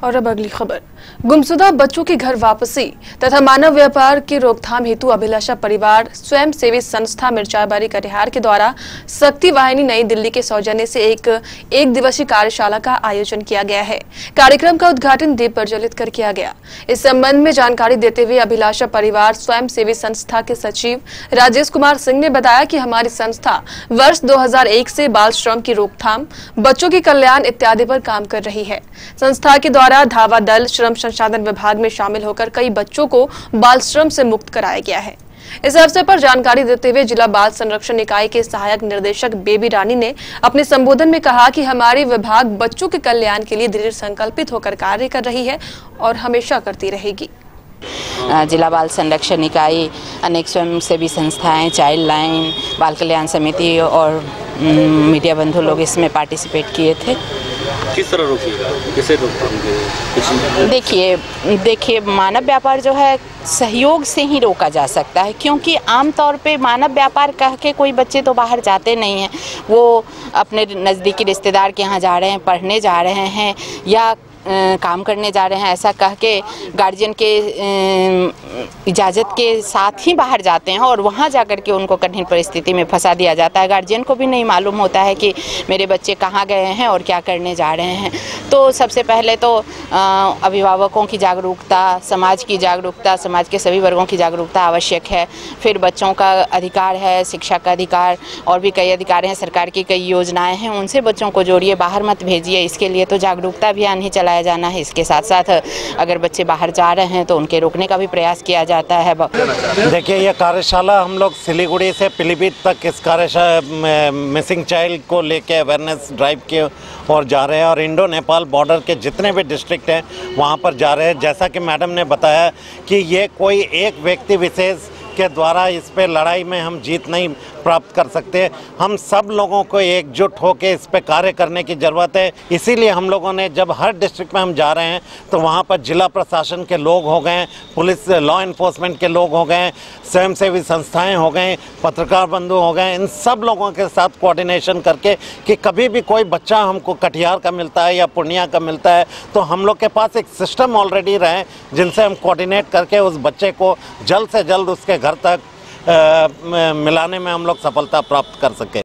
और अब अगली खबर। गुमशुदा बच्चों की घर वापसी तथा मानव व्यापार की रोकथाम हेतु अभिलाषा परिवार स्वयं सेवी संस्था मिर्चाबारी कटिहार के द्वारा शक्ति वाहिनी नई दिल्ली के सौजन्य से एक दिवसीय कार्यशाला का आयोजन किया गया है। कार्यक्रम का उद्घाटन दीप प्रज्वलित कर किया गया। इस संबंध में जानकारी देते हुए अभिलाषा परिवार स्वयं सेवी संस्था के सचिव राजेश कुमार सिंह ने बताया कि हमारी संस्था वर्ष 2001 से बाल श्रम की रोकथाम, बच्चों के कल्याण इत्यादि पर काम कर रही है। संस्था के द्वारा धावा दल श्रम संसाधन विभाग में शामिल होकर कई बच्चों को बाल श्रम से मुक्त कराया गया है। इस अवसर पर जानकारी देते हुए जिला बाल संरक्षण इकाई के सहायक निर्देशक बेबी रानी ने अपने संबोधन में कहा कि हमारी विभाग बच्चों के कल्याण के लिए दृढ़ संकल्पित होकर कार्य कर रही है और हमेशा करती रहेगी। जिला बाल संरक्षण इकाई, अनेक स्वयंसेवी संस्थाएं, चाइल्ड लाइन, बाल कल्याण समिति और मीडिया बंधु लोग इसमें पार्टिसिपेट किए थे। किस तरह रोकिएगा, कैसे रोकथाम? देखिए मानव व्यापार जो है सहयोग से ही रोका जा सकता है, क्योंकि आमतौर पे मानव व्यापार कह के कोई बच्चे तो बाहर जाते नहीं हैं। वो अपने नज़दीकी रिश्तेदार के यहाँ जा रहे हैं, पढ़ने जा रहे हैं या काम करने जा रहे हैं, ऐसा कह के गार्जियन के इजाज़त के साथ ही बाहर जाते हैं और वहाँ जाकर के उनको कठिन परिस्थिति में फंसा दिया जाता है। गार्जियन को भी नहीं मालूम होता है कि मेरे बच्चे कहाँ गए हैं और क्या करने जा रहे हैं। तो सबसे पहले तो अभिभावकों की जागरूकता, समाज की जागरूकता, समाज के सभी वर्गों की जागरूकता आवश्यक है। फिर बच्चों का अधिकार है, शिक्षा का अधिकार और भी कई अधिकार हैं, सरकार की कई योजनाएँ हैं, उनसे बच्चों को जोड़िए, बाहर मत भेजिए। इसके लिए तो जागरूकता अभियान ही चलाया जाना है। इसके साथ साथ अगर बच्चे बाहर जा रहे हैं तो उनके रोकने का भी प्रयास किया जाता है। देखिए, ये कार्यशाला हम लोग सिलीगुड़ी से पीलीभीत तक इस कार्यशाला मिसिंग चाइल्ड को लेके अवेयरनेस ड्राइव के और जा रहे हैं और इंडो नेपाल बॉर्डर के जितने भी डिस्ट्रिक्ट हैं वहाँ पर जा रहे हैं। जैसा कि मैडम ने बताया कि ये कोई एक व्यक्ति विशेष के द्वारा इस पे लड़ाई में हम जीत नहीं प्राप्त कर सकते। हम सब लोगों को एकजुट होकर इस पे कार्य करने की ज़रूरत है। इसीलिए हम लोगों ने जब हर डिस्ट्रिक्ट में हम जा रहे हैं तो वहाँ पर जिला प्रशासन के लोग हो गए, पुलिस लॉ इन्फोर्समेंट के लोग हो गए, स्वयंसेवी संस्थाएं हो गए, पत्रकार बंधु हो गए, इन सब लोगों के साथ कोऑर्डिनेशन करके कि कभी भी कोई बच्चा हमको कटिहार का मिलता है या पूर्णिया का मिलता है तो हम लोग के पास एक सिस्टम ऑलरेडी रहे जिनसे हम कोऑर्डिनेट करके उस बच्चे को जल्द से जल्द उसके घर तक मिलाने में हम लोग सफलता प्राप्त कर सके।